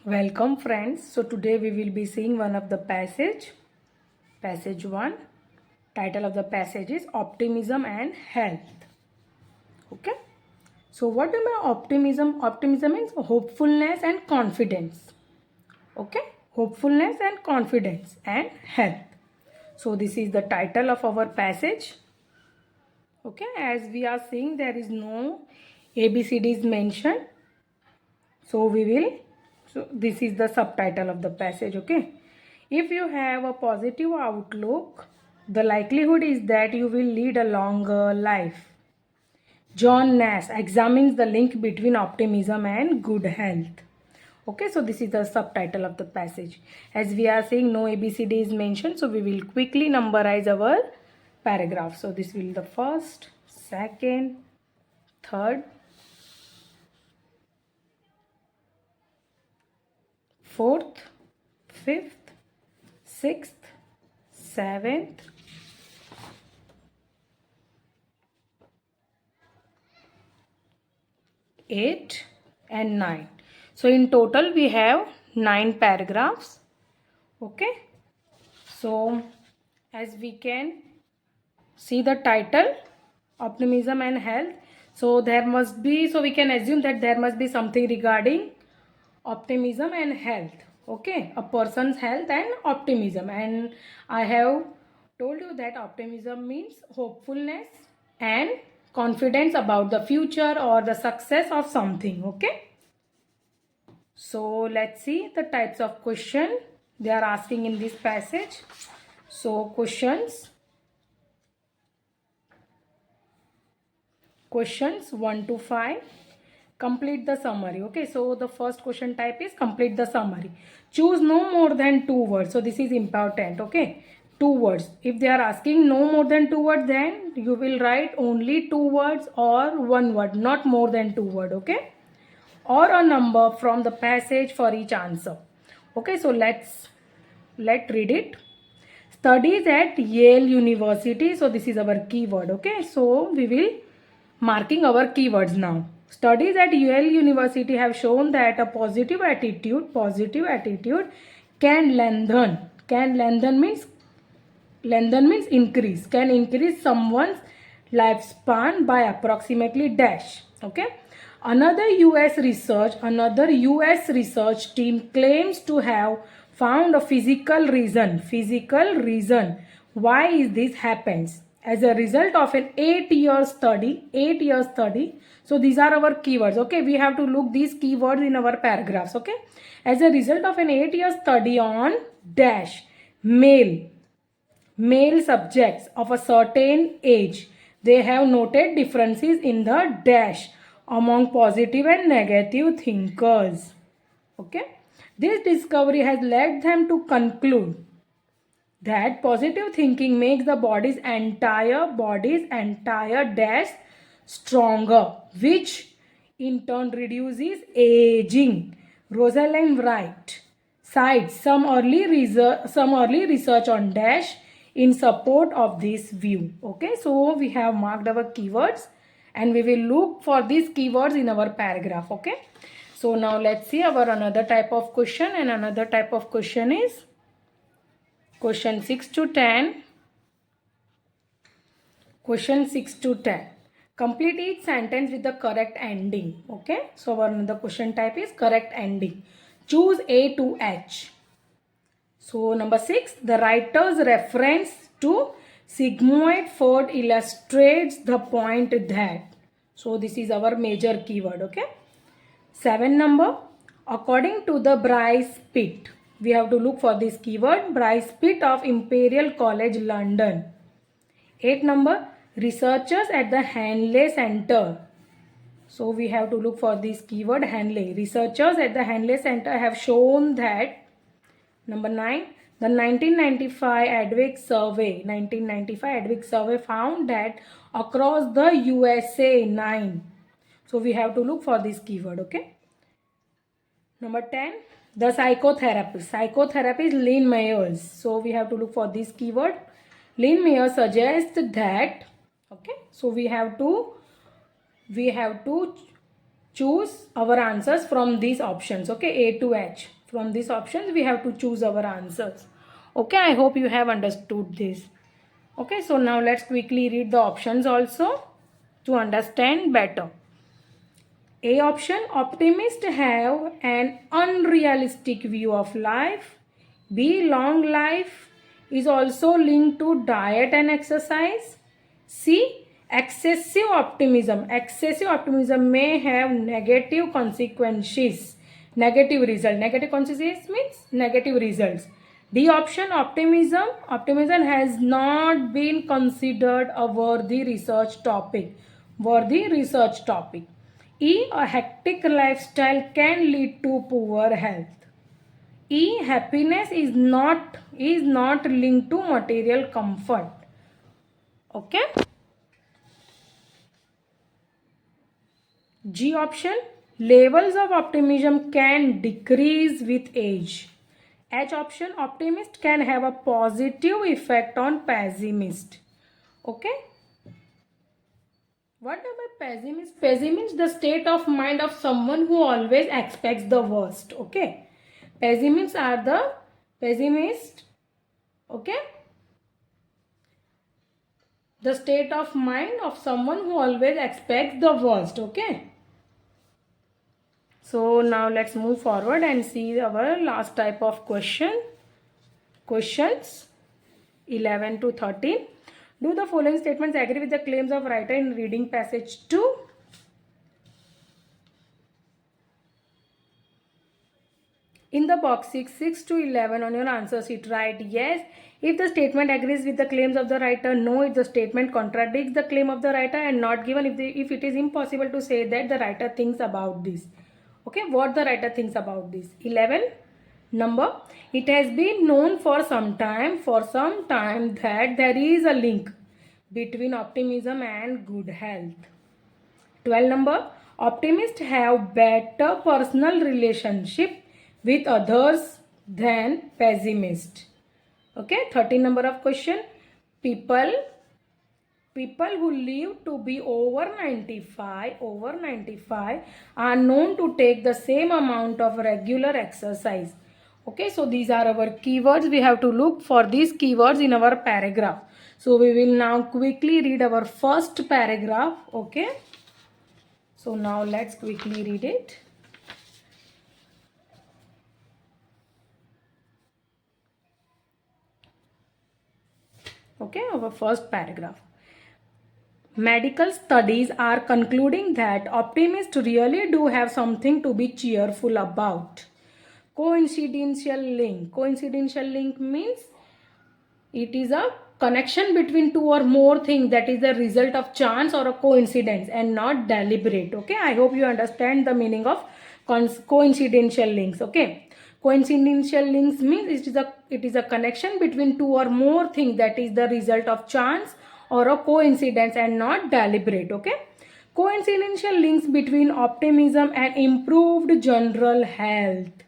Welcome friends. So today we will be seeing one of the passage 1. Title of the passage is Optimism and Health. Okay. So what do you mean optimism? Optimism means hopefulness and confidence. Okay. Hopefulness and confidence and health. So this is the title of our passage. Okay. As we are seeing, there is no ABCDs mentioned. So this is the subtitle of the passage. Okay. If you have a positive outlook, the likelihood is that you will lead a longer life. John Nash examines the link between optimism and good health. Okay, so this is the subtitle of the passage. As we are saying, no ABCD is mentioned, so we will quickly numberize our paragraph. So this will be the first, second, third, fourth, fifth, sixth, seventh, 8 and 9. So in total we have 9 paragraphs. Okay. So as we can see the title, Optimism and Health. So we can assume that there must be something regarding optimism and health. Okay, a person's health and optimism. And I have told you that optimism means hopefulness and confidence about the future or the success of something. Okay, so let's see the types of question they are asking in this passage. So questions 1 to 5. Complete the summary. Okay, so the first question type is complete the summary. Choose no more than 2 words. So this is important. Okay, 2 words. If they are asking no more than 2 words, then you will write only 2 words or 1 word, not more than 2 words. Okay, or a number from the passage for each answer. Okay, so let's read it. Studies at Yale University. So this is our keyword. Okay, so we will marking our keywords now. Studies at Yale University have shown that a positive attitude can means increase, can increase someone's lifespan by approximately dash. Okay. Another US research team claims to have found a physical reason why is this happens as a result of an 8-year study. So these are our keywords. Okay, we have to look these keywords in our paragraphs. Okay, as a result of an 8-year study on dash male subjects of a certain age, they have noted differences in the dash among positive and negative thinkers. Okay, this discovery has led them to conclude that positive thinking makes the body's entire dash stronger, which in turn reduces aging. Rosalind Wright cites some early research on dash in support of this view. Okay, so we have marked our keywords and we will look for these keywords in our paragraph. Okay, so now let's see our another type of question, and another type of question is question 6 to 10. Question 6 to 10. Complete each sentence with the correct ending. Okay, so our another question type is correct ending. Choose A to H. So number 6, the writer's reference to Sigmund Freud illustrates the point that. So this is our major keyword. Okay. 7 number, according to the Bryce Pitt. We have to look for this keyword, Bryce Pitt of Imperial College London. 8 number, researchers at the Hanley Center. So we have to look for this keyword Hanley. Researchers at the Hanley Center have shown that. Number 9, the 1995 Adweek survey found that across the USA 9. So we have to look for this keyword. Okay. Number 10, the psychotherapist. Psychotherapist Lynn Mayers. So we have to look for this keyword. Lynn Mayers suggests that. Okay. So we have to choose our answers from these options. Okay, A to H. From these options we have to choose our answers. Okay, I hope you have understood this. Okay, so now let's quickly read the options also to understand better. A option, optimists have an unrealistic view of life. B, long life is also linked to diet and exercise. C, excessive optimism. Excessive optimism may have negative consequences. Negative result. Negative consequences means negative results. D option, optimism. Optimism has not been considered a worthy research topic. Worthy research topic. E, a hectic lifestyle can lead to poor health. E, happiness is not linked to material comfort. Okay. G option, levels of optimism can decrease with age. H option, optimist can have a positive effect on pessimist. Okay. What about pessimist? Pessimist, the state of mind of someone who always expects the worst. Okay. Pessimists are the pessimist. Okay. The state of mind of someone who always expects the worst. Okay. So now let's move forward and see our last type of questions 11 to 13. Do the following statements agree with the claims of writer in reading passage 2? In the box 6 to 11 on your answer sheet, write yes if the statement agrees with the claims of the writer, no if the statement contradicts the claim of the writer, and not given if it is impossible to say that the writer thinks about this. Okay, what the writer thinks about this. 11 number, it has been known for some time that there is a link between optimism and good health. 12 number, optimists have better personal relationship with others than pessimists. Okay, 13 number of question, people who live to be over 95 are known to take the same amount of regular exercise. Okay, so these are our keywords. We have to look for these keywords in our paragraph. So we will now quickly read our first paragraph. Okay, so now let's quickly read it. Okay, our first paragraph. Medical studies are concluding that optimists really do have something to be cheerful about. Coincidental link. Coincidental link means it is a connection between two or more things that is the result of chance or a coincidence and not deliberate. Okay, I hope you understand the meaning of coincidental links. Okay, coincidental links means it is a connection between two or more things that is the result of chance or a coincidence and not deliberate. Okay, coincidental links between optimism and improved general health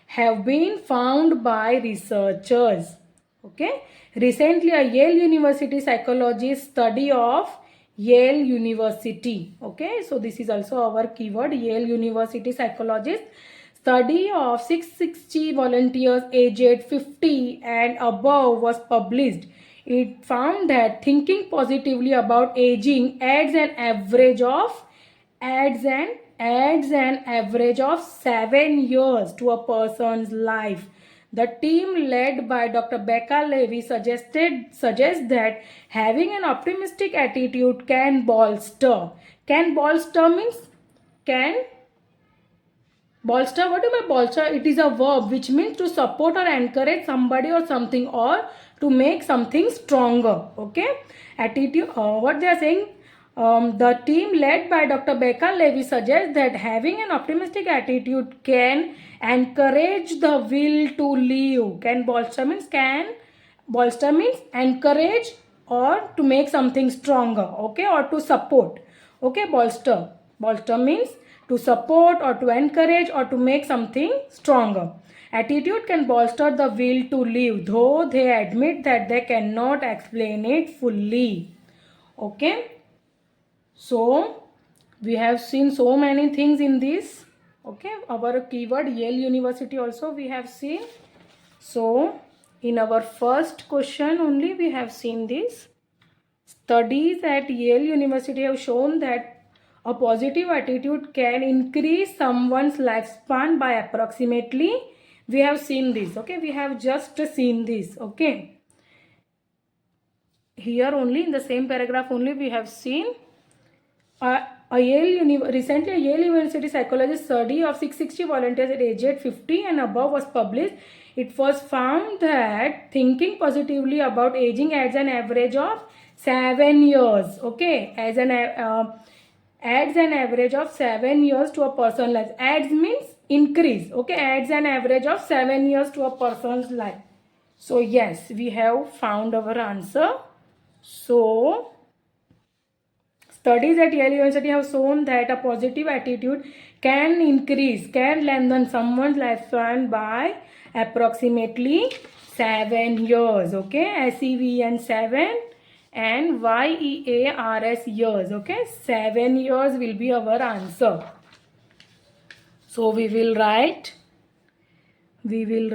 have been found by researchers. Okay, recently a Yale University psychologist study of Yale University. Okay, so this is also our keyword, Yale University psychologist study of 660 volunteers aged 50 and above was published. It found that thinking positively about aging adds an average of 7 years to a person's life. The team led by Dr. Becca Levy suggests that having an optimistic attitude can bolster. Can bolster means can bolster. What do you mean bolster? It is a verb which means to support or encourage somebody or something, or to make something stronger. Okay, attitude. What they are saying? The team led by Dr. Becca Levy suggests that having an optimistic attitude can encourage the will to live. Can bolster means encourage or to make something stronger. Okay, or to support. Okay, bolster means to support or to encourage or to make something stronger. Attitude can bolster the will to live, though they admit that they cannot explain it fully. Okay, so We have seen so many things in this. Okay, our keyword Yale University also we have seen. So in our first question only we have seen this. Studies at Yale University have shown that a positive attitude can increase someone's lifespan by approximately. We have seen this. Okay, we have just seen this. Okay, here only in the same paragraph only we have seen recently a Yale University psychologist study of 660 volunteers at age 50 and above was published. It was found that thinking positively about aging adds an average of 7 years. Okay, adds an average of 7 years to a person's life. Adds means increase. Okay, adds an average of 7 years to a person's life. So yes, we have found our answer. So studies at Yale University have shown that a positive attitude can lengthen someone's lifespan by approximately 7 years. Okay, SEVN 7 and YEARS years. Okay, 7 years will be our answer. So we will write SEVEN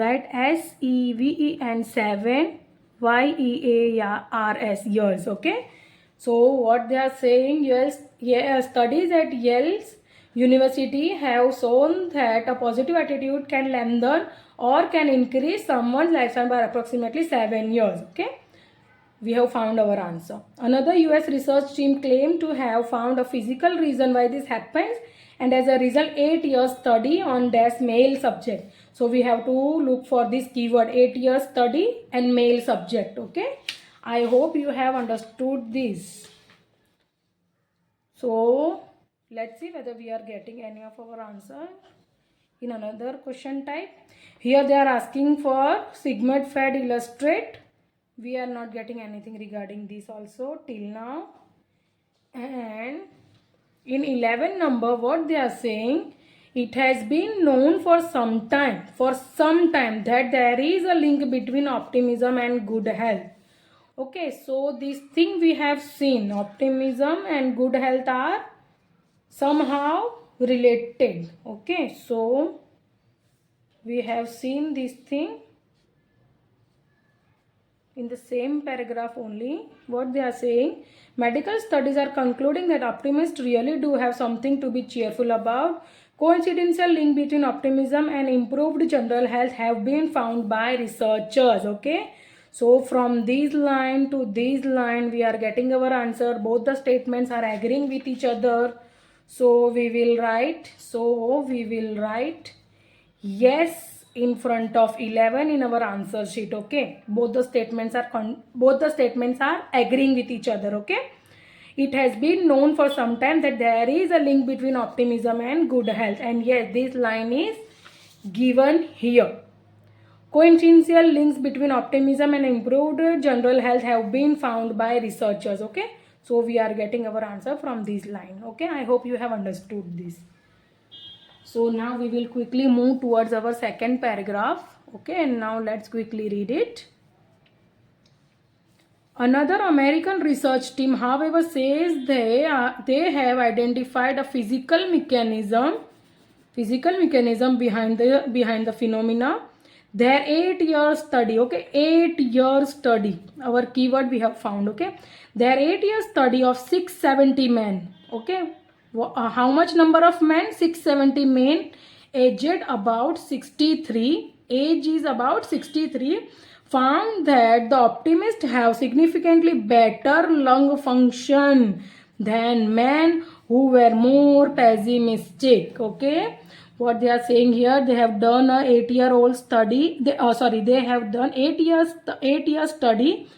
7 YEARS years. Okay. So what they are saying, studies at Yale University have shown that a positive attitude can lengthen or can increase someone's lifespan by approximately 7 years. Okay, we have found our answer. Another US research team claimed to have found a physical reason why this happens, and as a result 8 years study on this male subject. So we have to look for this keyword 8 years study and male subject. Okay, I hope you have understood this. So let's see whether we are getting any of our answer in another question type. Here they are asking for Sigmund Freud illustrate. We are not getting anything regarding this also till now. And in 11 number, what they are saying, it has been known for some time that there is a link between optimism and good health. Okay, so this thing we have seen, optimism and good health are somehow related. Okay, so we have seen this thing in the same paragraph only. What they are saying, medical studies are concluding that optimists really do have something to be cheerful about. Coincidental link between optimism and improved general health have been found by researchers. Okay, so from this line to this line we are getting our answer. Both the statements are agreeing with each other. So we will write yes in front of 11 in our answer sheet. Okay, both the statements are agreeing with each other. Okay, it has been known for some time that there is a link between optimism and good health, and yes, this line is given here. Coincidental links between optimism and improved general health have been found by researchers. Okay, so we are getting our answer from this line. Okay, I hope you have understood this. So now we will quickly move towards our second paragraph. Okay, and now let's quickly read it. Another American research team, however, says they have identified a physical mechanism behind the phenomena. Their 8-year study, okay, 8-year study, our keyword we have found. Okay, their 8-year study of 670 men. Okay, how much number of men? 670 men aged about 63, age is about 63, found that the optimists have significantly better lung function than men who were more pessimistic. Okay, what they are saying here, they have done a 8-year-old study. They have done 8 year study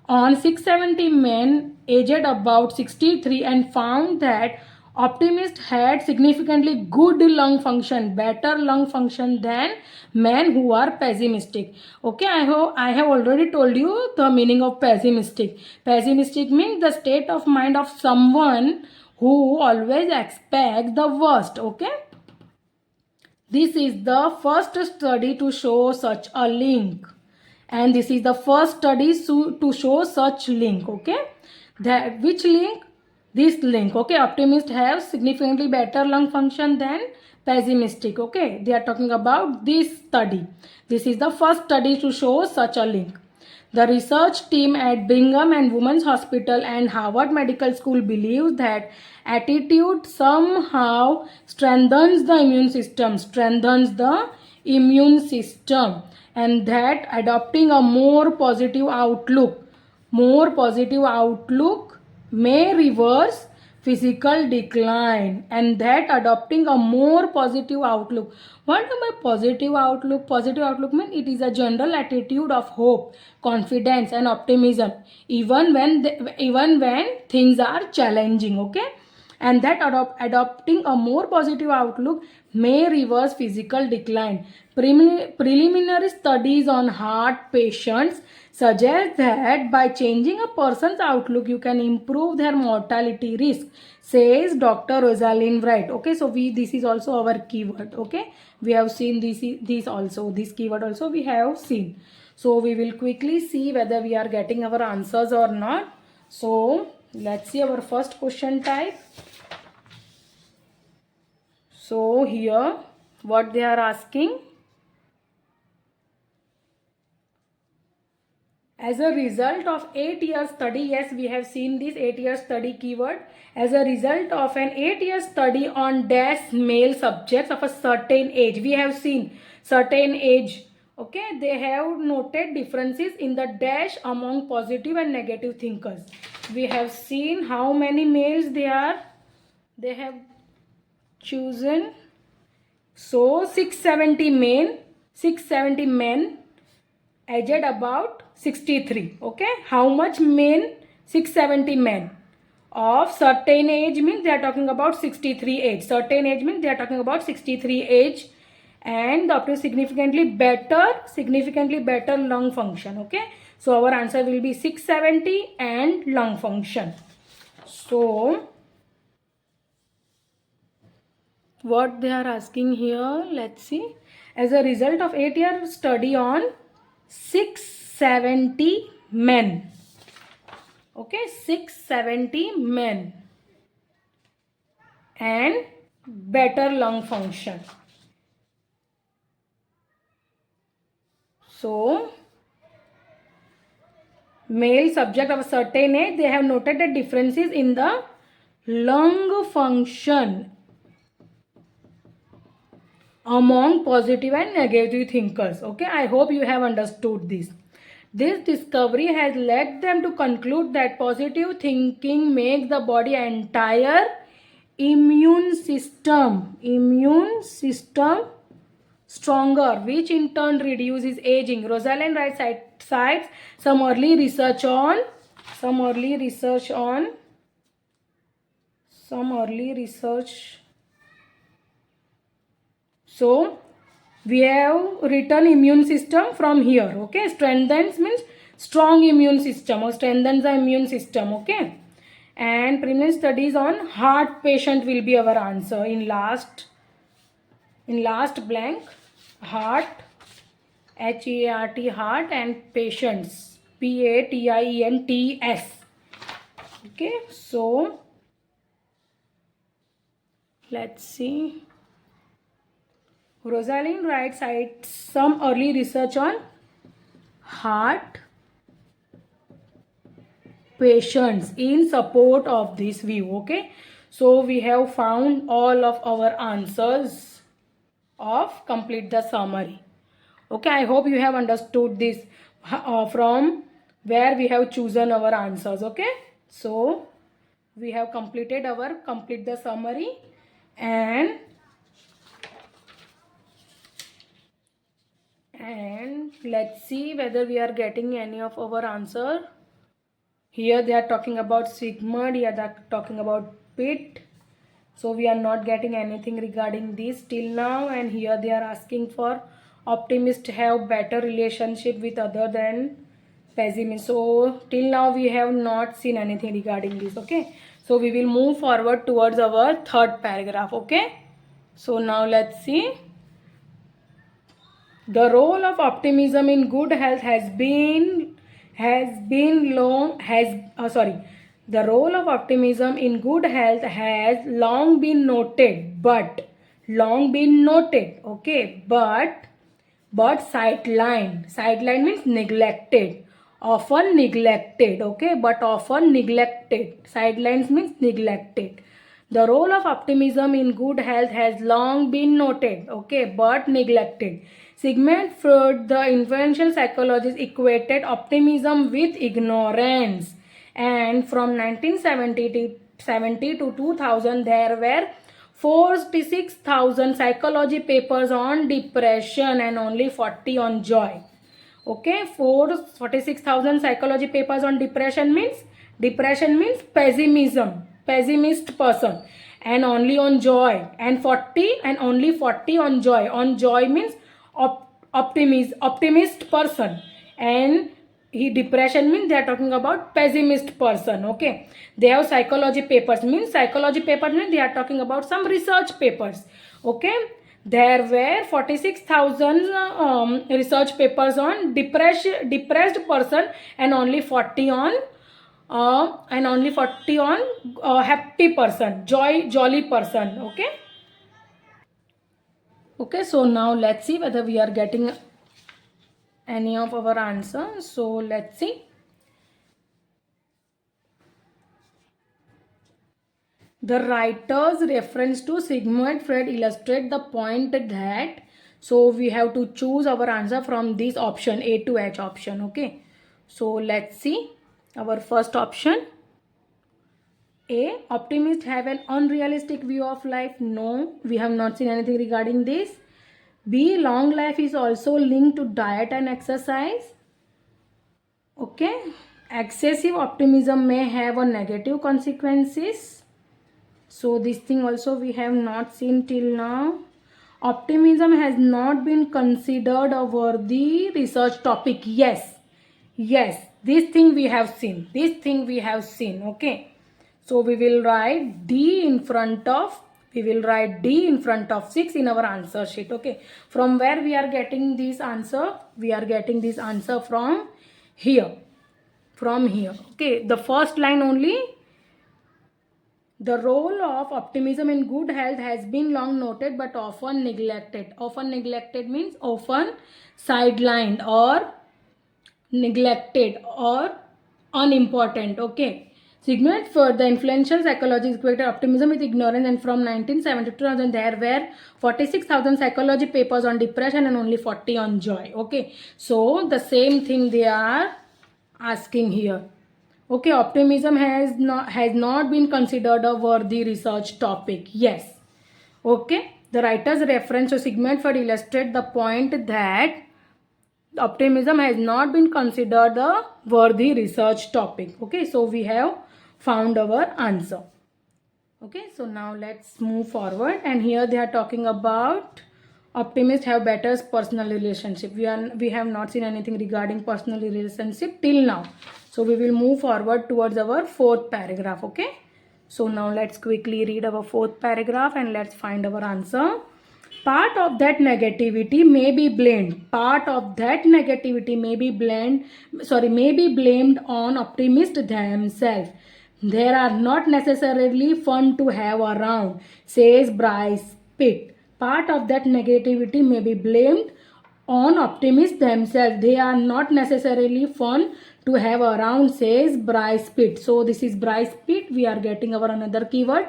on 670 men aged about 63 and found that optimists had significantly good lung function, better lung function than men who are pessimistic. Okay, I have already told you the meaning of pessimistic. Pessimistic means the state of mind of someone who always expects the worst. Okay, this is the first study to show such a link, and this is the first study to show such link. Okay, that which link? this link. Okay, optimist have significantly better lung function than pessimistic. Okay, they are talking about this study. This is the first study to show such a link. The research team at Brigham and Women's Hospital and Harvard Medical School believes that attitude somehow strengthens the immune system, and that adopting a more positive outlook may reverse physical decline, and that adopting a more positive outlook. What am I positive outlook? Positive outlook means it is a general attitude of hope, confidence and optimism even when things are challenging. Okay, and that adopting a more positive outlook may reverse physical decline. Preliminary studies on heart patients suggest that by changing a person's outlook, you can improve their mortality risk, says Dr. Rosalind Wright. Okay, so this is also our keyword. Okay, we have seen this keyword also we have seen. So we will quickly see whether we are getting our answers or not. So let's see our first question type. So here what they are asking: as a result of 8-year study, yes, we have seen this 8-year study keyword. As a result of an 8-year study on dash male subjects of a certain age, we have seen certain age. Okay, they have noted differences in the dash among positive and negative thinkers. We have seen how many males they have chosen. So 670 men aged about 63. Okay, how much men? 670 men of certain age means they are talking about 63 age. Certain age means they are talking about 63 age, and up to significantly better lung function. Okay, so our answer will be 670 and lung function. So what they are asking here, let's see. As a result of 8-year study on 670 men. Okay, 670 men and better lung function. So male subject of a certain age, they have noted the differences in the lung function among positive and negative thinkers. Okay, I hope you have understood this. This discovery has led them to conclude that positive thinking makes the body entire immune system stronger, which in turn reduces aging. Rosalind Wright cites some early research on So we have written immune system from here. Okay, strengthens means strong immune system or strengthens the immune system. Okay, and preliminary studies on heart patient will be our answer in last blank. Heart, HEART, heart, and patients, PATIENTS. Okay, so let's see. Rosalind Wright cites some early research on heart patients in support of this view. Okay, so we have found all of our answers of complete the summary. Okay, I hope you have understood this from where we have chosen our answers. Okay, so we have completed our complete the summary, and let's see whether we are getting any of our answer. Here they are talking about sigma, here they are talking about pit. So we are not getting anything regarding this till now, and here they are asking for optimists have better relationship with other than pessimists. So till now we have not seen anything regarding this. Okay, so we will move forward towards our third paragraph. Okay, so now let's see. The role of optimism in good health has been The role of optimism in good health has long been noted, okay, but sidelined means neglected, often neglected, okay, but often neglected. Sidelines means neglected. The role of optimism in good health has long been noted, okay, but neglected. Sigmund Freud, the influential psychologist, equated optimism with ignorance, and from 1970 to 2000 there were 46,000 psychology papers on depression and only 40 on joy. Okay, 46,000 psychology papers on depression means pessimist person, and only on joy, and only 40 on joy. On joy means optimist person, and depression means they are talking about pessimist person. Okay, they have psychology papers means they are talking about some research papers. Okay, there were 46,000 research papers on depressed person, and only 40 on happy person, jolly person. Okay. Okay, so now let's see whether we are getting any of our answers. So let's see. The writer's reference to Sigmund Freud illustrate the point that, so we have to choose our answer from this option, A to H option. Okay, so let's see our first option. A, optimists have an unrealistic view of life. No, we have not seen anything regarding this. B, long life is also linked to diet and exercise. Okay, excessive optimism may have a negative consequences. So this thing also we have not seen till now. Optimism has not been considered a worthy research topic. Yes, this thing we have seen. Okay, so we will write D in front of 6 in our answer sheet. Okay, from where we are getting this answer? We are getting this answer from here. Okay, the first line only. The role of optimism in good health has been long noted but often neglected. Often neglected means often sidelined or neglected or unimportant. Okay. Sigmund Freud, the influential psychologist, equated optimism with ignorance, and from 1970 to 2000 there were 46,000 psychology papers on depression and only 40 on joy. Okay. So the same thing they are asking here. Okay, optimism has not been considered a worthy research topic. Yes. Okay, the writer's reference to Sigmund Freud illustrates the point that optimism has not been considered a worthy research topic. Okay, so we have found our answer. Okay, so now let's move forward, and here they are talking about optimists have better personal relationship. We have not seen anything regarding personal relationship till now. So we will move forward towards our fourth paragraph. Okay. So now let's quickly read our fourth paragraph and let's find our answer. Part of that negativity may be blamed. May be blamed on optimists themselves. They are not necessarily fun to have around, says Bryce Pitt. Part of that negativity may be blamed on optimists themselves. They are not necessarily fun to have around, says Bryce Pitt. So this is Bryce Pitt. We are getting our another keyword.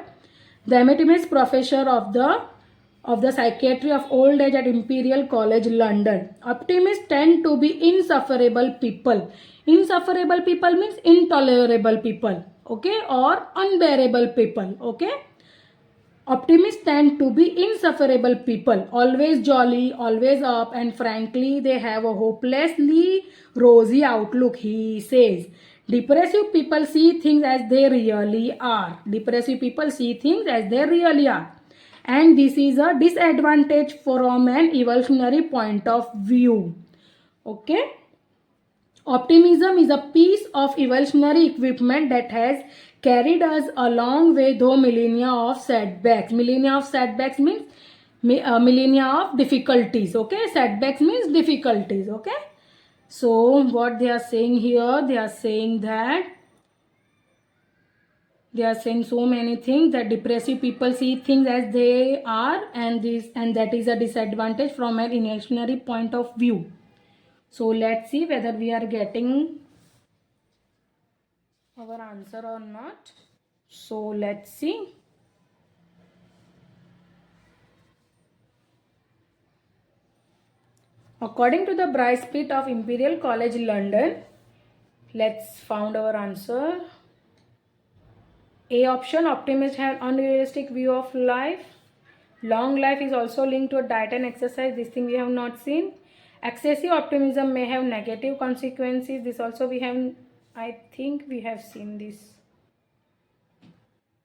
The emeritus professor of the psychiatry of old age at Imperial College London. Optimists tend to be insufferable people. Insufferable people means intolerable people. Okay, or unbearable people. Okay. Optimists tend to be insufferable people, always jolly, always up, and frankly, they have a hopelessly rosy outlook, he says. Depressive people see things as they really are. And this is a disadvantage from an evolutionary point of view. Okay. Optimism is a piece of evolutionary equipment that has carried us a long way through millennia of setbacks. Millennia of setbacks means millennia of difficulties. Okay, setbacks means difficulties. Okay, so what they are saying here, they are saying that They are saying so many things that depressive people see things as they are, and that is a disadvantage from an evolutionary point of view. So let's see whether we are getting our answer or not. So let's see. According to the Bryce Pitt of Imperial College London, let's find our answer. A option, optimists have unrealistic view of life. Long life is also linked to a diet and exercise. This thing we have not seen. Excessive optimism may have negative consequences. This also we have, I think we have seen this.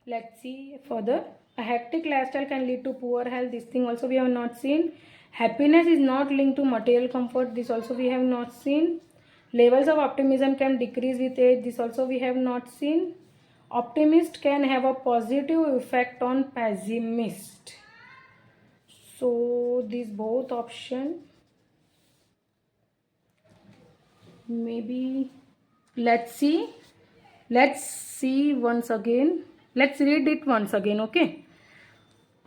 Let's see further. A hectic lifestyle can lead to poor health. This thing also we have not seen. Happiness is not linked to material comfort. This also we have not seen. Levels of optimism can decrease with age. This also we have not seen. Optimist can have a positive effect on pessimist. So these both option, maybe let's see once again. Let's read it once again. Okay.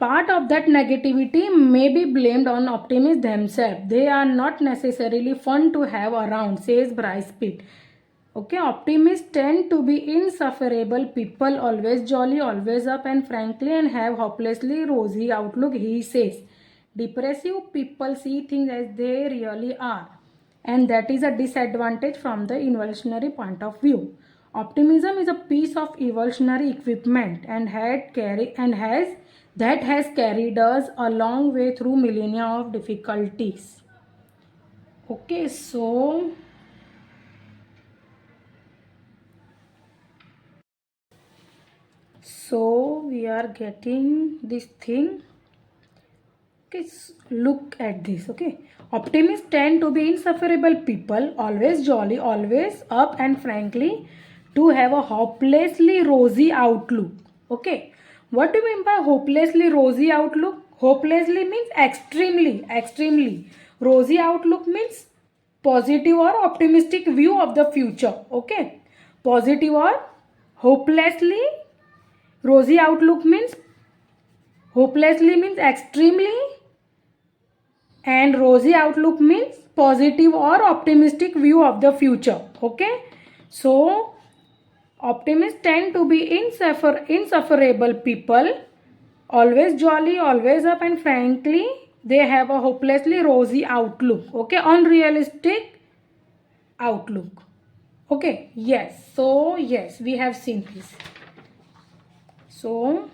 Part of that negativity may be blamed on optimists themselves. They are not necessarily fun to have around, says Bryce Pitt. Okay, optimists tend to be insufferable people, always jolly, always up and frankly, and have hopelessly rosy outlook, he says. Depressive people see things as they really are, and that is a disadvantage from the evolutionary point of view. Optimism is a piece of evolutionary equipment and has carried us a long way through millennia of difficulties. Okay, so we are getting this thing. Okay, look at this. Okay, optimists tend to be insufferable people, always jolly, always up, and frankly to have a hopelessly rosy outlook. Okay, what do you mean by hopelessly rosy outlook? Hopelessly means extremely. Rosy outlook means positive or optimistic view of the future. Okay, positive or hopelessly rosy outlook means extremely, and rosy outlook means positive or optimistic view of the future. Okay, so optimists tend to be insufferable people, always jolly, always up, and frankly they have a hopelessly rosy outlook. Okay, unrealistic outlook. Okay, yes, so yes, we have seen this. So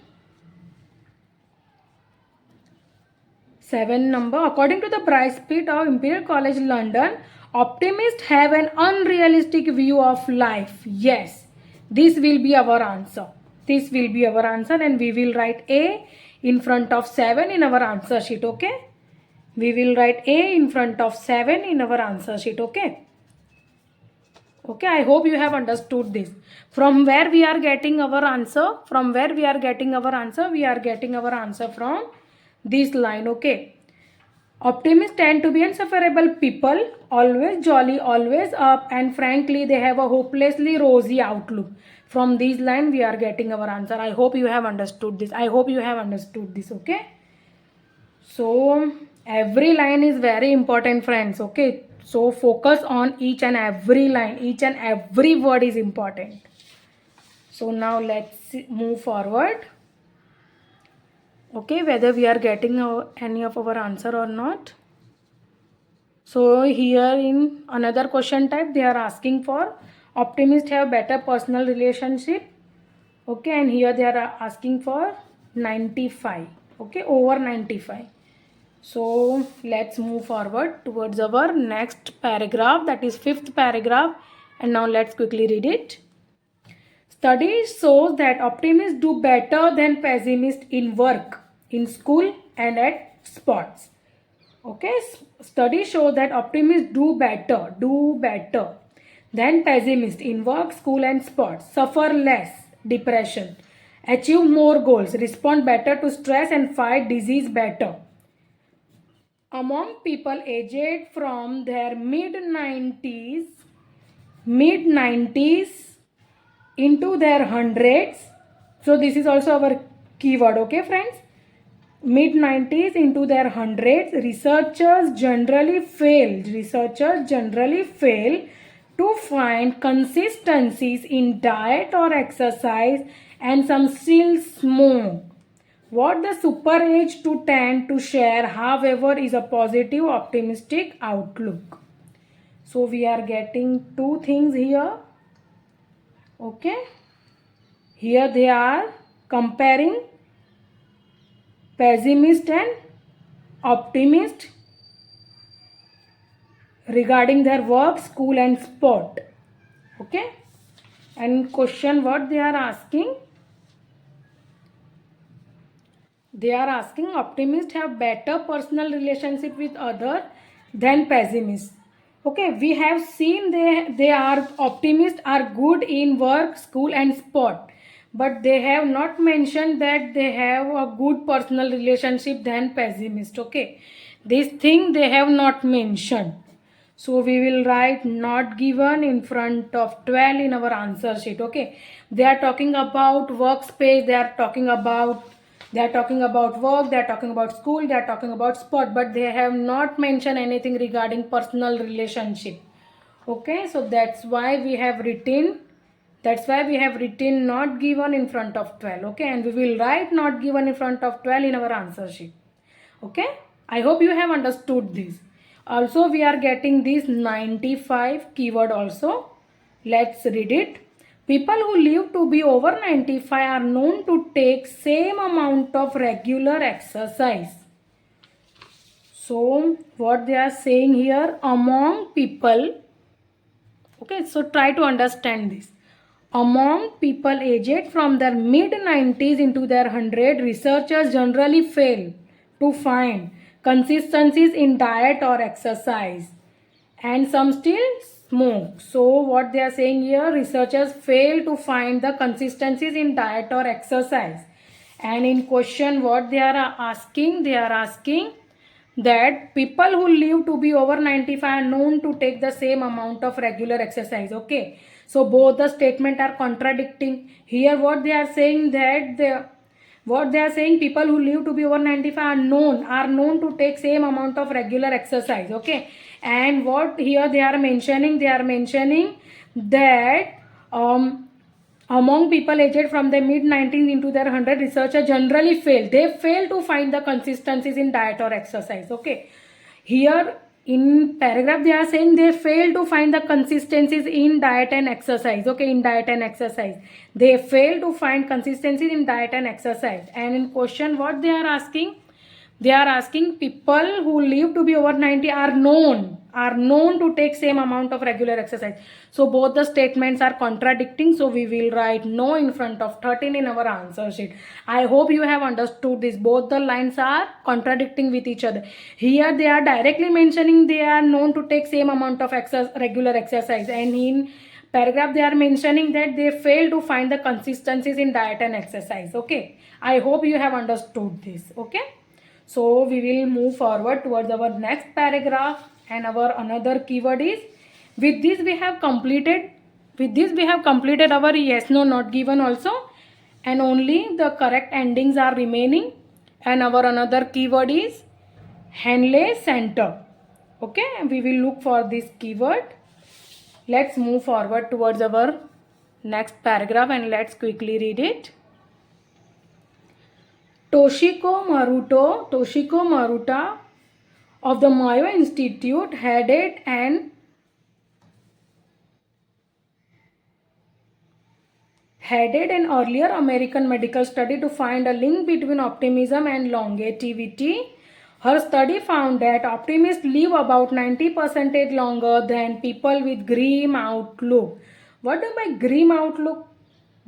7 number, according to the Bryce Pitt of Imperial College London, optimists have an unrealistic view of life. Yes, this will be our answer. This will be our answer, and we will write A in front of 7 in our answer sheet. Okay, we will write A in front of 7 in our answer sheet. Okay. Okay, I hope you have understood this. From where we are getting our answer? From where we are getting our answer? We are getting our answer from this line. Okay. Optimists tend to be insufferable people, always jolly, always up, and frankly they have a hopelessly rosy outlook. From this line we are getting our answer. I hope you have understood this. Okay. So every line is very important, friends. Okay, so focus on each and every line. Each and every word is important. So now let's move forward. Okay, whether we are getting any of our answer or not. So here in another question type, they are asking for optimists have better personal relationship. Okay, and here they are asking for 95. Okay, over 95. So let's move forward towards our next paragraph, that is 5th paragraph, and now let's quickly read it. Studies shows that optimists do better than pessimists in work, in school, and at sports. Okay, studies show that optimists do better than pessimists in work, school, and sports, suffer less depression, achieve more goals, respond better to stress, and fight disease better. Among people aged from their mid 90s into their hundreds, So this is also our keyword. Okay, friends. Mid 90s into their hundreds, researchers generally fail to find consistencies in diet or exercise, and some still smoke. What the super age to tend to share, however, is a positive optimistic outlook. So we are getting two things here. Okay, here they are comparing pessimist and optimist regarding their work, school and sport. Okay, and question what they are asking, they are asking optimists have better personal relationship with other than pessimists. Okay, we have seen they are optimists are good in work, school and sport, but they have not mentioned that they have a good personal relationship than pessimist. Okay, this thing they have not mentioned. So we will write not given in front of 12 in our answer sheet. Okay, they are talking about workspace, they are talking about work, they are talking about school, they are talking about sport, but they have not mentioned anything regarding personal relationship. Okay, so that's why we have written not given in front of 12. Okay, and we will write not given in front of 12 in our answer sheet. Okay, I hope you have understood this. Also we are getting this 95 keyword also. Let's read it. People who live to be over 95 are known to take same amount of regular exercise. So what they are saying here, among people, okay, so try to understand this. Among people aged from their mid 90s into their 100, researchers generally fail to find consistencies in diet or exercise, and some still smoke. So what they are saying here, researchers fail to find the consistencies in diet or exercise. And in question what they are asking, that people who live to be over 95 are known to take the same amount of regular exercise. Okay, so both the statement are contradicting. Here what they are saying, people who live to be over 95 are known to take same amount of regular exercise. Okay, and what here they are mentioning, that among people aged from the mid 90s into their 100, researchers generally fail to find the consistencies in diet or exercise. Okay, here in paragraph they are saying they fail to find the consistencies in diet and exercise. Okay, in diet and exercise they fail to find consistencies in diet and exercise. And in question what they are asking, they are asking people who live to be over 90 are known to take same amount of regular exercise. So both the statements are contradicting, so we will write no in front of 13 in our answer sheet. I hope you have understood this. Both the lines are contradicting with each other. Here they are directly mentioning they are known to take same amount of regular exercise, and in paragraph they are mentioning that they fail to find the consistencies in diet and exercise. Okay, I hope you have understood this. Okay, so we will move forward towards our next paragraph, and our another keyword is, with this we have completed our yes no not given also, and only the correct endings are remaining. And our another keyword is Henley Center. Okay, we will look for this keyword. Let's move forward towards our next paragraph and let's quickly read it. Toshiko Maruta of the Mayo Institute headed an earlier American medical study to find a link between optimism and longevity. Her study found that optimists live about 90% longer than people with grim outlook. What do I mean by grim outlook?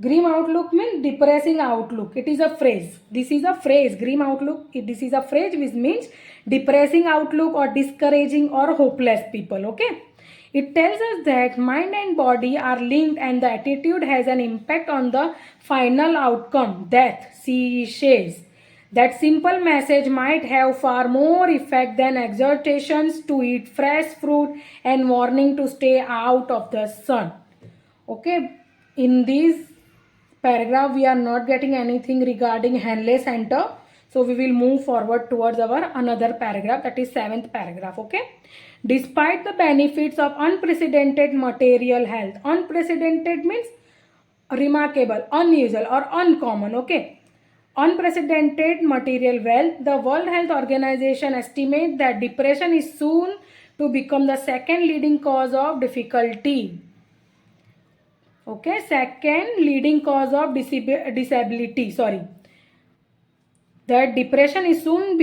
Grim outlook means depressing outlook. It is a phrase. This is a phrase. Grim outlook. This is a phrase which means depressing outlook or discouraging or hopeless people. Okay. It tells us that mind and body are linked and the attitude has an impact on the final outcome, death, she says. That simple message might have far more effect than exhortations to eat fresh fruit and warning to stay out of the sun. Okay, in this paragraph we are not getting anything regarding Henley Center. So we will move forward towards our another paragraph, that is 7th paragraph. Okay. Despite the benefits of unprecedented material health, unprecedented means remarkable, unusual or uncommon. Okay. Unprecedented material wealth, the World Health Organization estimates that depression is soon to become the second leading cause of difficulty. Okay, second leading cause of disability. Sorry. That depression is soon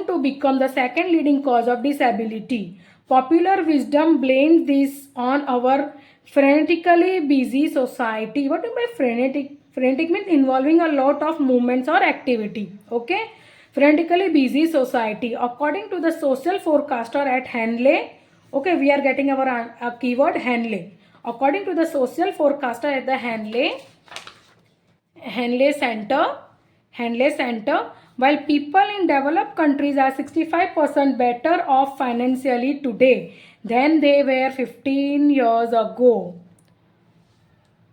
to become the second leading cause of disability. Popular wisdom blames this on our frenetically busy society. What do you mean by frenetic? Frenetic means involving a lot of movements or activity. Okay. Frenetically busy society. According to the social forecaster at Henley, okay, we are getting our keyword Henley. According to the social forecaster at the Henley Center, while people in developed countries are 65% better off financially today than they were 15 years ago,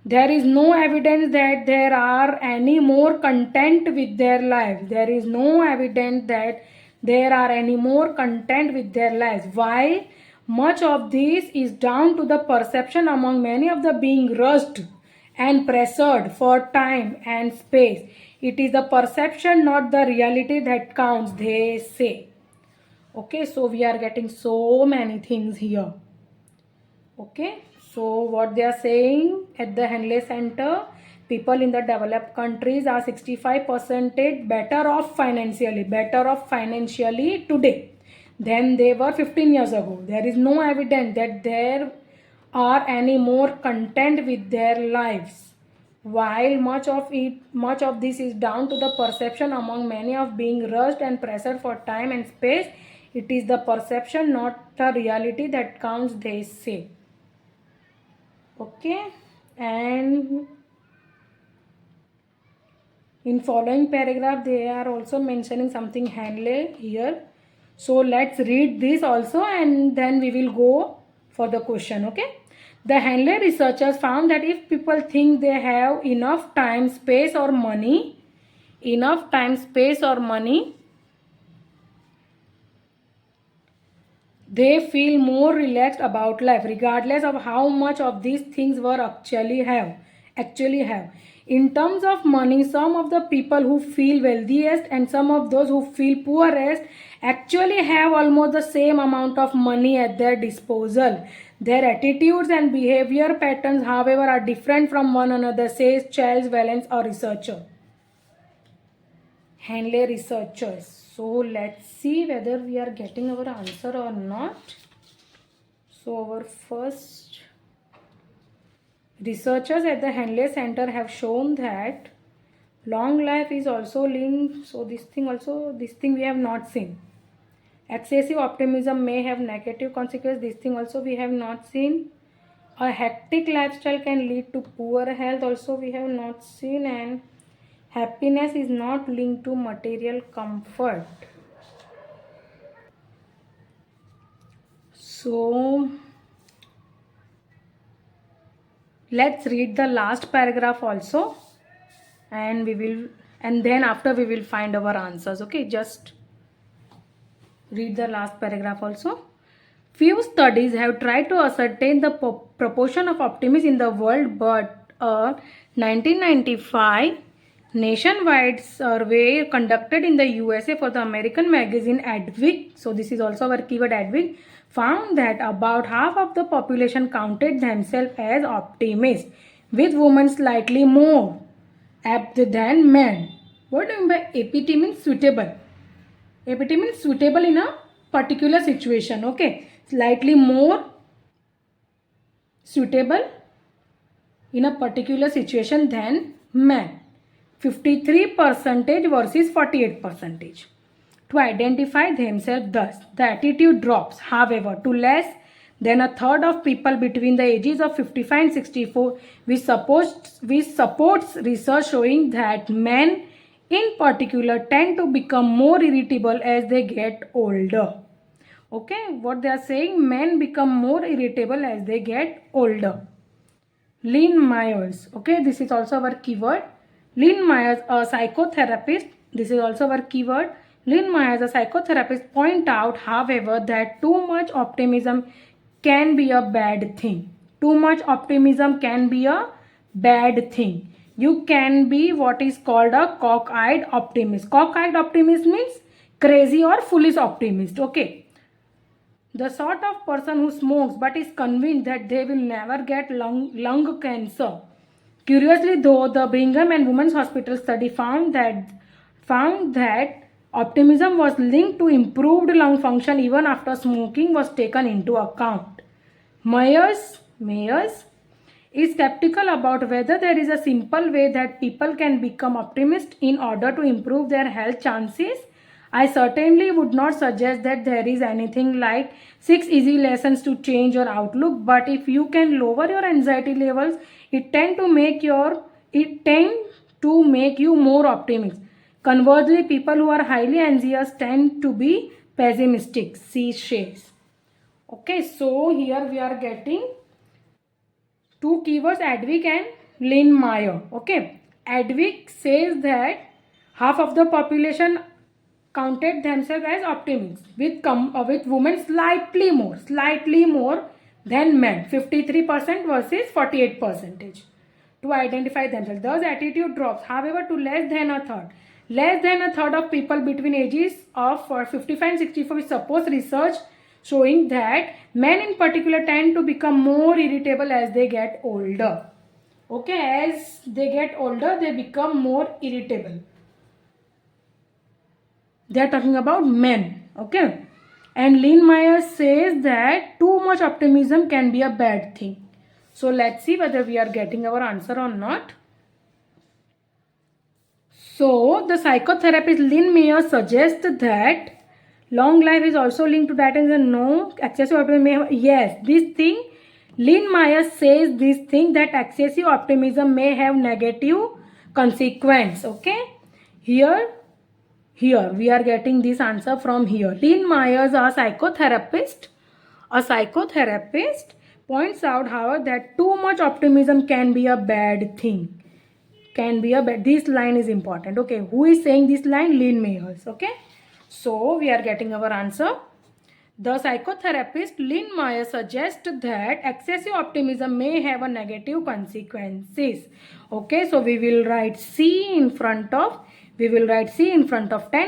there is no evidence that there are any more content with their lives. There is no evidence that there are any more content with their lives. While much of this is down to the perception among many of the being rushed and pressured for time and space. It is the perception, not the reality, that counts, they say. Okay, so we are getting so many things here. Okay, so what they are saying at the Henley Center, people in the developed countries are 65% better off financially today than they were 15 years ago. There is no evidence that there are any more content with their lives. While much of this is down to the perception among many of being rushed and pressured for time and space, it is the perception, not the reality, that counts, they say. Okay, and in following paragraph they are also mentioning something Henley here. So let's read this also and then we will go for the question. Okay. The Henley researchers found that if people think they have enough time, space or money, they feel more relaxed about life regardless of how much of these things were actually have. In terms of money, some of the people who feel wealthiest and some of those who feel poorest actually have almost the same amount of money at their disposal. Their attitudes and behavior patterns, however, are different from one another, says Charles Valence, a researcher. Henley researchers. So let's see whether we are getting our answer or not. So our first researchers at the Henley Center have shown that long life is also linked. So this thing we have not seen. Excessive optimism may have negative consequences. This thing also we have not seen. A hectic lifestyle can lead to poor health. Also we have not seen. And happiness is not linked to material comfort. So let's read the last paragraph also and then after we will find our answers. Okay, just read the last paragraph also. Few studies have tried to ascertain the proportion of optimists in the world, but a 1995 nationwide survey conducted in the USA for the American magazine Adweek, so this is also our keyword Adweek, found that about half of the population counted themselves as optimists, with women slightly more apt than men. What do you mean by APT means suitable? APT means suitable in a particular situation. Okay, slightly more suitable in a particular situation than men. 53% versus 48%. To identify themselves thus, the attitude drops, however, to less than a third of people between the ages of 55 and 64, which supports research showing that men in particular tend to become more irritable as they get older. Okay, what they are saying, men become more irritable as they get older. Lynn Myers. Okay, this is also our keyword. Lynn Myers, a psychotherapist. This is also our keyword. Lynn Myers, a psychotherapist, point out, however, that too much optimism can be a bad thing. Too much optimism can be a bad thing. You can be what is called a cock-eyed optimist. Cock-eyed optimist means crazy or foolish optimist. Okay. The sort of person who smokes but is convinced that they will never get lung cancer. Curiously, though, the Brigham and Women's Hospital study found that optimism was linked to improved lung function even after smoking was taken into account. Myers is skeptical about whether there is a simple way that people can become optimists in order to improve their health chances. I certainly would not suggest that there is anything like 6 easy lessons to change your outlook, but if you can lower your anxiety levels, it tend to make you more optimistic. Conversely, people who are highly anxious tend to be pessimistic, she says. Okay, so here we are getting two keywords, Advik and Lynn Meyer. Okay, Advik says that half of the population counted themselves as optimists, with women slightly more than men, 53% versus 48% to identify themselves. Thus, attitude drops, however, to less than a third. Less than a third of people between ages of 55 and 64, we suppose research showing that men in particular tend to become more irritable as they get older. Okay, as they get older, they become more irritable. They are talking about men. Okay, and Lynn Myers says that too much optimism can be a bad thing. So let's see whether we are getting our answer or not. So the psychotherapist Lynn Myers suggests that long life is also linked to that, and no, excessive optimism yes, this thing, Lynn Myers says this thing, that excessive optimism may have negative consequence. Okay, here we are getting this answer from here. Lynn Myers, a psychotherapist points out, however, that too much optimism can be a bad thing. This line is important. Okay, who is saying this line? Lynn Myers. Okay, so we are getting our answer. The psychotherapist Lynn Myers suggests that excessive optimism may have a negative consequences. Okay, so we will write C in front of 10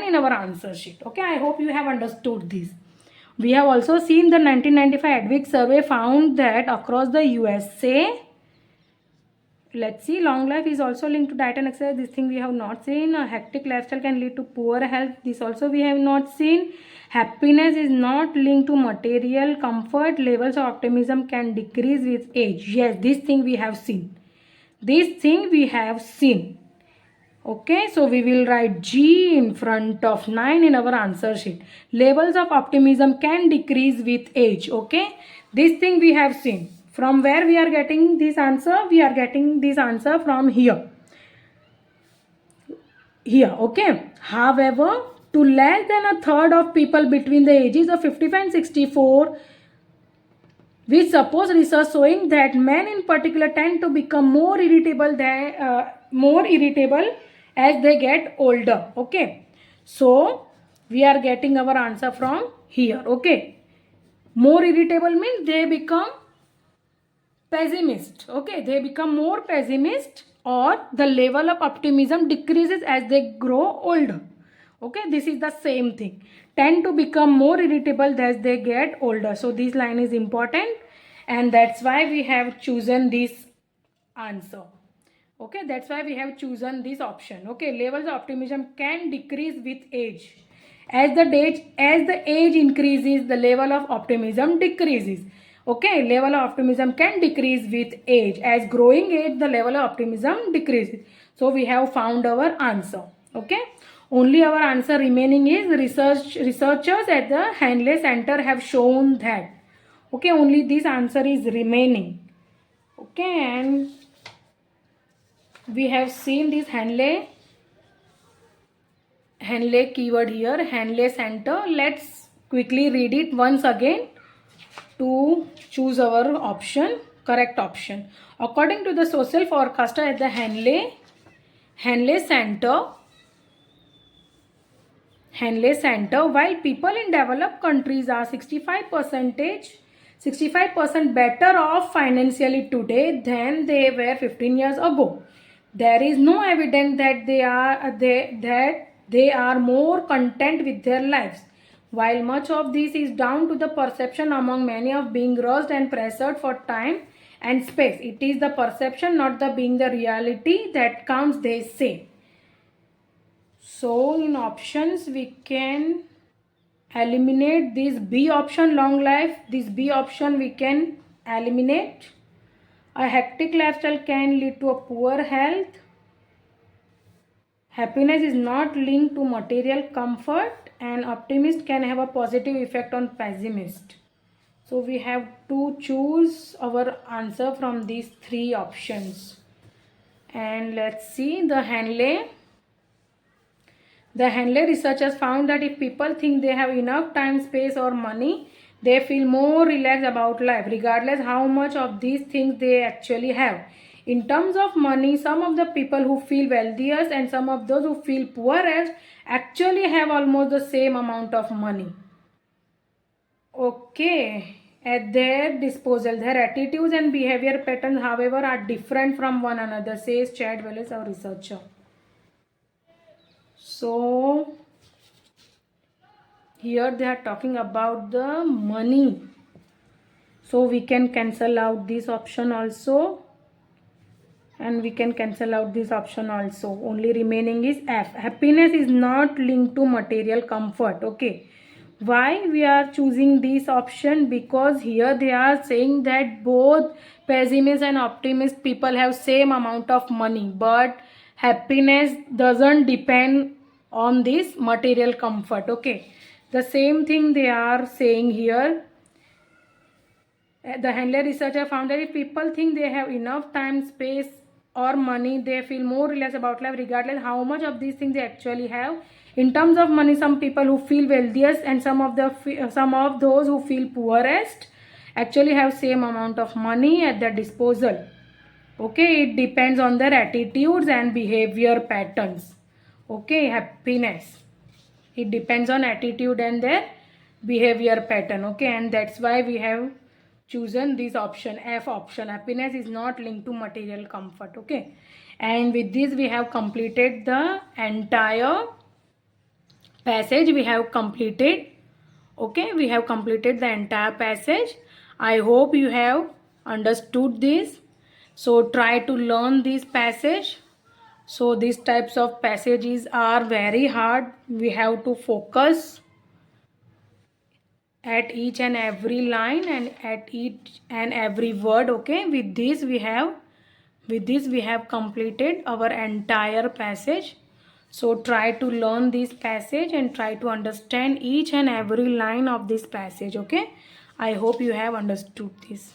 in our answer sheet. Okay, I hope you have understood this. We have also seen the 1995 Advik survey found that across the USA, let's see, long life is also linked to diet and exercise. This thing we have not seen. A hectic lifestyle can lead to poor health. This also we have not seen. Happiness is not linked to material comfort. Levels of optimism can decrease with age. Yes, this thing we have seen. Okay, so we will write G in front of 9 in our answer sheet. Levels of optimism can decrease with age. Okay, this thing we have seen. From where we are getting this answer? We are getting this answer from here. Okay. However, to less than a third of people between the ages of 55 and 64, we suppose research showing that men in particular tend to become more irritable as they get older. Okay, so we are getting our answer from here. Okay, more irritable means they become pessimist. Okay, they become more pessimist, or the level of optimism decreases as they grow older. Okay, this is the same thing. Tend to become more irritable as they get older. So this line is important, and that's why we have chosen this answer. Okay, that's why we have chosen this option. Okay, levels of optimism can decrease with age. As the age increases, the level of optimism decreases. Okay, level of optimism can decrease with age. As growing age, the level of optimism decreases. So we have found our answer. Okay, only our answer remaining is researchers at the Hanley Center have shown that. Okay, only this answer is remaining. Okay, and we have seen this Hanley keyword here, Hanley Center. Let's quickly read it once again to choose our option. correct option. According to the social forecaster at the Henley Center, while people in developed countries are 65% better off financially today than they were 15 years ago, there is no evidence that they are more content with their lives. While much of this is down to the perception among many of being rushed and pressured for time and space, it is the perception, not the being the reality, that counts, they say. So in options we can eliminate this B option, long life. This B option we can eliminate. A hectic lifestyle can lead to a poor health. Happiness is not linked to material comfort, and optimist can have a positive effect on pessimist. So we have to choose our answer from these three options. And let's see the Henley researchers found that if people think they have enough time, space or money, they feel more relaxed about life, regardless how much of these things they actually have. In terms of money, some of the people who feel wealthiest and some of those who feel poorest actually have almost the same amount of money. Okay, at their disposal. Their attitudes and behavior patterns, however, are different from one another, says Chad Wallace, our researcher. So here they are talking about the money. So we can cancel out this option also. And we can cancel out this option also. Only remaining is F. Happiness is not linked to material comfort. Okay. Why we are choosing this option? Because here they are saying that both pessimist and optimist people have same amount of money, but happiness doesn't depend on this material comfort. Okay, the same thing they are saying here. The Henley researcher found that if people think they have enough time, space or money, they feel more relaxed about life, regardless how much of these things they actually have. In terms of money, some people who feel wealthiest and some of those who feel poorest actually have same amount of money at their disposal. Okay, it depends on their attitudes and behavior patterns. Okay, happiness, it depends on attitude and their behavior pattern. Okay, and that's why we have chosen this option, F option. Happiness is not linked to material comfort. Okay, and with this we have completed the entire passage. We have completed. Okay, we have completed the entire passage. I hope you have understood this. So try to learn this passage. So these types of passages are very hard. We have to focus at each and every line and at each and every word. Okay, with this we have completed our entire passage. So try to learn this passage and try to understand each and every line of this passage. Okay, I hope you have understood this.